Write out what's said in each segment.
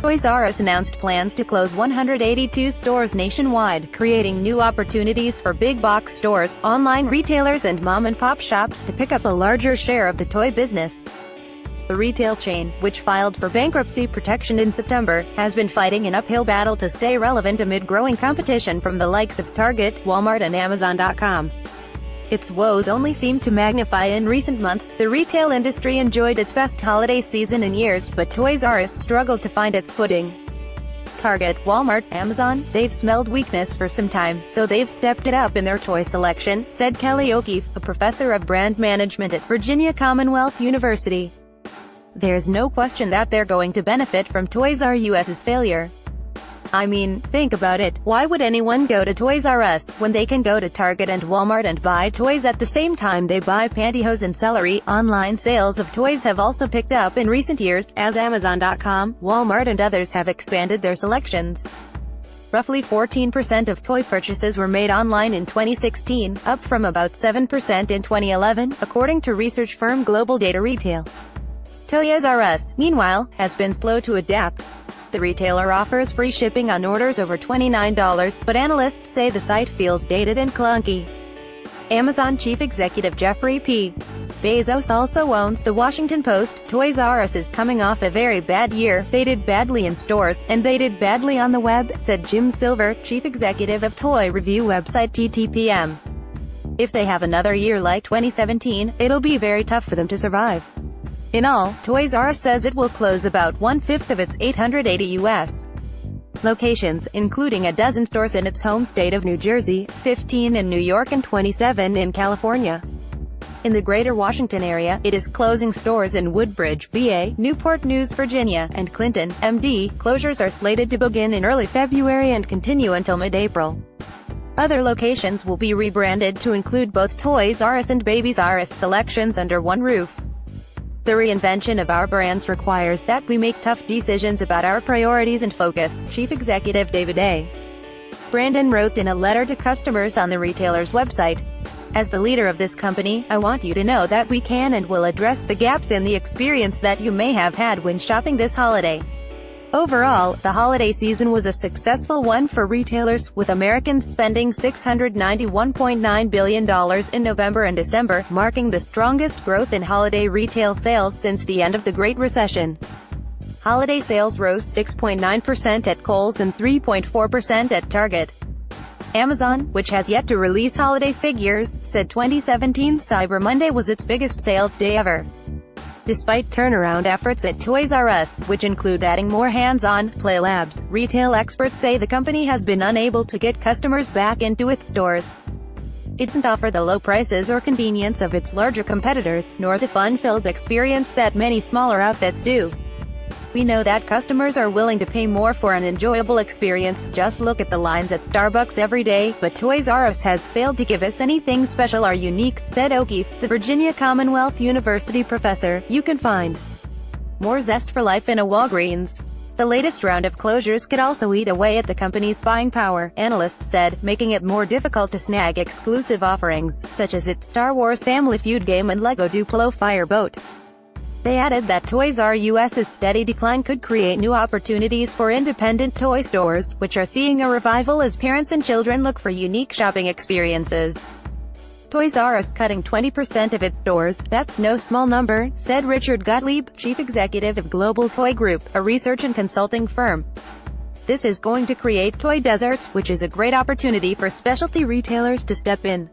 Toys R Us announced plans to close 182 stores nationwide, creating new opportunities for big box stores, online retailers and mom-and-pop shops to pick up a larger share of the toy business. The retail chain, which filed for bankruptcy protection in September, has been fighting an uphill battle to stay relevant amid growing competition from the likes of Target, Walmart and Amazon.com. Its woes only seem to magnify in recent months. The retail industry enjoyed its best holiday season in years, but Toys R Us struggled to find its footing. Target, Walmart, Amazon, they've smelled weakness for some time, so they've stepped it up in their toy selection, said Kelly O'Keefe, a professor of brand management at Virginia Commonwealth University. There's no question that they're going to benefit from Toys R Us's failure. I mean, think about it, why would anyone go to Toys R Us, when they can go to Target and Walmart and buy toys at the same time they buy pantyhose and celery? Online sales of toys have also picked up in recent years, as Amazon.com, Walmart and others have expanded their selections. Roughly 14% of toy purchases were made online in 2016, up from about 7% in 2011, according to research firm Global Data Retail. Toys R Us, meanwhile, has been slow to adapt. The retailer offers free shipping on orders over $29, but analysts say the site feels dated and clunky. Amazon chief executive Jeffrey P. Bezos also owns The Washington Post. Toys R Us is coming off a very bad year. They did badly in stores, and they did badly on the web, said Jim Silver, chief executive of toy review website TTPM. If they have another year like 2017, it'll be very tough for them to survive. In all, Toys R Us says it will close about 1/5 of its 880 U.S. locations, including a dozen stores in its home state of New Jersey, 15 in New York and 27 in California. In the greater Washington area, it is closing stores in Woodbridge, VA, Newport News, Virginia, and Clinton, MD. Closures are slated to begin in early February and continue until mid-April. Other locations will be rebranded to include both Toys R Us and Babies R Us selections under one roof. The reinvention of our brands requires that we make tough decisions about our priorities and focus, Chief Executive David A. Brandon wrote in a letter to customers on the retailer's website. As the leader of this company, I want you to know that we can and will address the gaps in the experience that you may have had when shopping this holiday. Overall, the holiday season was a successful one for retailers, with Americans spending $691.9 billion in November and December, marking the strongest growth in holiday retail sales since the end of the Great Recession. Holiday sales rose 6.9% at Kohl's and 3.4% at Target. Amazon, which has yet to release holiday figures, said 2017 Cyber Monday was its biggest sales day ever. Despite turnaround efforts at Toys R Us, which include adding more hands-on play labs, retail experts say the company has been unable to get customers back into its stores. It doesn't offer the low prices or convenience of its larger competitors, nor the fun-filled experience that many smaller outfits do. We know that customers are willing to pay more for an enjoyable experience. Just look at the lines at Starbucks every day, but Toys R Us has failed to give us anything special or unique, said O'Keefe, the Virginia Commonwealth University professor. You can find more zest for life in a Walgreens. The latest round of closures could also eat away at the company's buying power, analysts said, making it more difficult to snag exclusive offerings, such as its Star Wars Family Feud game and Lego Duplo Fireboat. They added that Toys R Us's steady decline could create new opportunities for independent toy stores, which are seeing a revival as parents and children look for unique shopping experiences. Toys R Us cutting 20% of its stores, that's no small number, said Richard Gottlieb, chief executive of Global Toy Group, a research and consulting firm. This is going to create toy deserts, which is a great opportunity for specialty retailers to step in.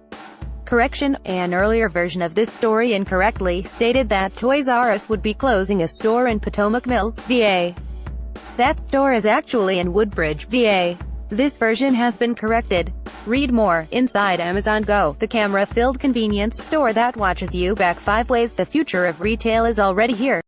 Correction, an earlier version of this story incorrectly stated that Toys R Us would be closing a store in Potomac Mills, VA. That store is actually in Woodbridge, VA. This version has been corrected. Read more. Inside Amazon Go, the camera-filled convenience store that watches you back 5 ways. The future of retail is already here.